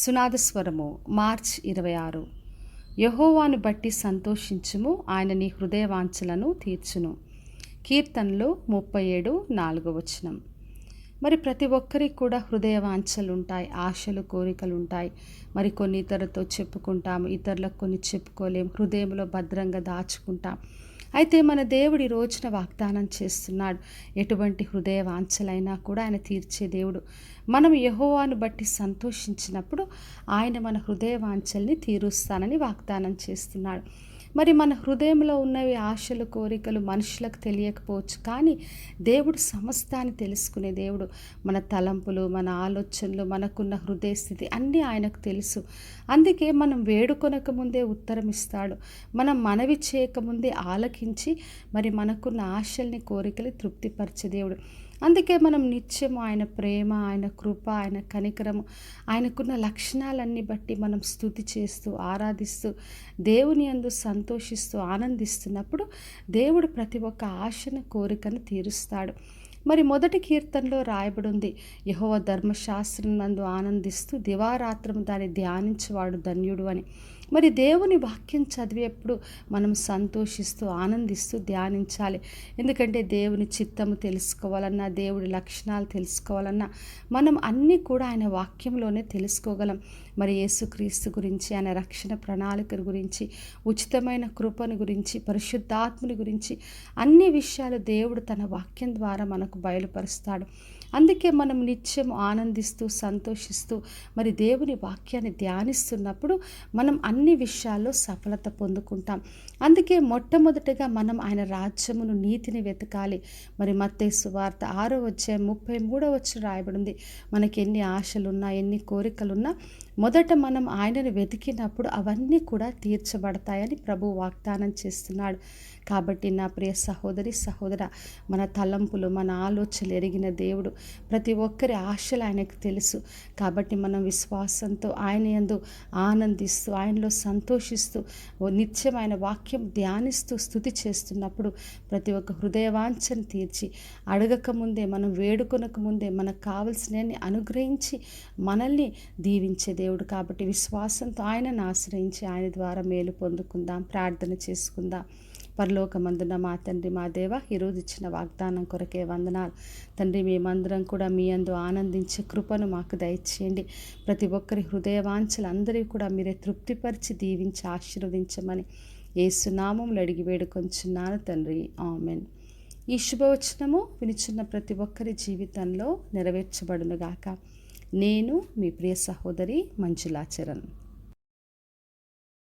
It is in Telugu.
సునాదస్వరము మార్చ్ 26. యెహోవాను బట్టి సంతోషించుము, ఆయన నీ హృదయవాంఛలను తీర్చును. కీర్తనలు 37:4. మరి ప్రతి ఒక్కరికి కూడా హృదయ వాంఛలు ఉంటాయి, ఆశలు, కోరికలు ఉంటాయి. మరి కొన్ని ఇతరులతో చెప్పుకుంటాము, ఇతరులకు కొన్ని చెప్పుకోలేము, హృదయంలో భద్రంగా దాచుకుంటాం. అయితే మన దేవుడు ఈ రోజున వాగ్దానం చేస్తున్నాడు, ఎటువంటి హృదయ వాంఛలైనా కూడా ఆయన తీర్చే దేవుడు. మనం యెహోవాను బట్టి సంతోషించినప్పుడు ఆయన మన హృదయ వాంఛల్ని తీరుస్తానని వాగ్దానం చేస్తున్నాడు. మరి మన హృదయంలో ఉన్నవి ఆశలు, కోరికలు మనుషులకు తెలియకపోవచ్చు, కానీ దేవుడు సమస్తాన్ని తెలుసుకునే దేవుడు. మన తలంపులు, మన ఆలోచనలు, మనకున్న హృదయ స్థితి అన్నీ ఆయనకు తెలుసు. అందుకే మనం వేడుకొనక ముందే ఉత్తరం ఇస్తాడు. మనం మనవి చేయకముందే ఆలకించి మరి మనకున్న ఆశల్ని, కోరికలు తృప్తిపరిచే దేవుడు. అందుకే మనం నిత్యము ఆయన ప్రేమ, ఆయన కృప, ఆయన కనికరము, ఆయనకున్న లక్షణాలన్నీ బట్టి మనం స్తుతి చేస్తూ, ఆరాధిస్తూ, దేవుని యందు సంతోషిస్తూ, ఆనందిస్తున్నప్పుడు దేవుడు ప్రతి ఒక్క ఆశను, కోరికను తీరుస్తాడు. మరి మొదటి కీర్తనలో రాయబడి ఉంది, యెహోవా ధర్మశాస్త్రం నందు ఆనందిస్తూ దివారాత్రము దాన్ని ధ్యానించేవాడు ధన్యుడు అని. మరి దేవుని వాక్యం చదివేప్పుడు మనం సంతోషిస్తూ, ఆనందిస్తూ ధ్యానించాలి. ఎందుకంటే దేవుని చిత్తము తెలుసుకోవాలన్నా, దేవుడి లక్షణాలు తెలుసుకోవాలన్నా మనం అన్నీ కూడా ఆయన వాక్యంలోనే తెలుసుకోగలం. మరి యేసుక్రీస్తు గురించి, ఆయన రక్షణ ప్రణాళిక గురించి, ఉచితమైన కృపను గురించి, పరిశుద్ధాత్మని గురించి అన్ని విషయాలు దేవుడు తన వాక్యం ద్వారా మనకు బయలుపరుస్తాడు. అందుకే మనం నిత్యం ఆనందిస్తూ, సంతోషిస్తూ మరి దేవుని వాక్యాన్ని ధ్యానిస్తున్నప్పుడు మనం అన్ని విషయాల్లో సఫలత పొందుకుంటాం. అందుకే మొట్టమొదటిగా మనం ఆయన రాజ్యమును, నీతిని వెతకాలి. మరి మత్తయి సువార్త 6:33 రాయబడింది, మనకి ఎన్ని ఆశలున్నా, ఎన్ని కోరికలున్నా మొదట మనం ఆయనను వెతికినప్పుడు అవన్నీ కూడా తీర్చబడతాయని ప్రభు వాగ్దానం చేస్తున్నాడు. కాబట్టి నా ప్రియ సహోదరి, సహోదర, మన తలంపులు, మన ఆలోచనలు ఎరిగిన దేవుడు. ప్రతి ఒక్కరి ఆశలు ఆయనకు తెలుసు. కాబట్టి మనం విశ్వాసంతో ఆయన యందు ఆనందిస్తూ, ఆయనలో సంతోషిస్తూ, నిత్యం ఆయన వాక్యం ధ్యానిస్తూ స్తుతి చేస్తున్నప్పుడు ప్రతి ఒక్క హృదయవాంఛను తీర్చి, అడగకముందే, మనం వేడుకొనక ముందే మనకు కావలసినవన్నీ అనుగ్రహించి మనల్ని దీవించే దేవుడు. కాబట్టి విశ్వాసంతో ఆయనను ఆశ్రయించి ఆయన ద్వారా మేలు పొందుకుందాం. ప్రార్థన చేసుకుందాం. పరలోకమందున మా తండ్రి, మా దేవ, ఈరోజు ఇచ్చిన వాగ్దానం కొరకే వందనాలు తండ్రి. మేమందరం కూడా మీ యందు ఆనందించే కృపను మాకు దయచేయండి. ప్రతి ఒక్కరి హృదయ వాంఛలు అందరికీ కూడా మీరే తృప్తిపరిచి, దీవించి, ఆశీర్వదించమని యేసు నామములో అడిగి వేడుకొంచున్నాను తండ్రి, ఆమెన్. ఈ శుభవచనము వినిచున్న ప్రతి ఒక్కరి జీవితంలో నెరవేర్చబడునుగాక. నేను మీ ప్రియ సహోదరి మంజులా చరణ్.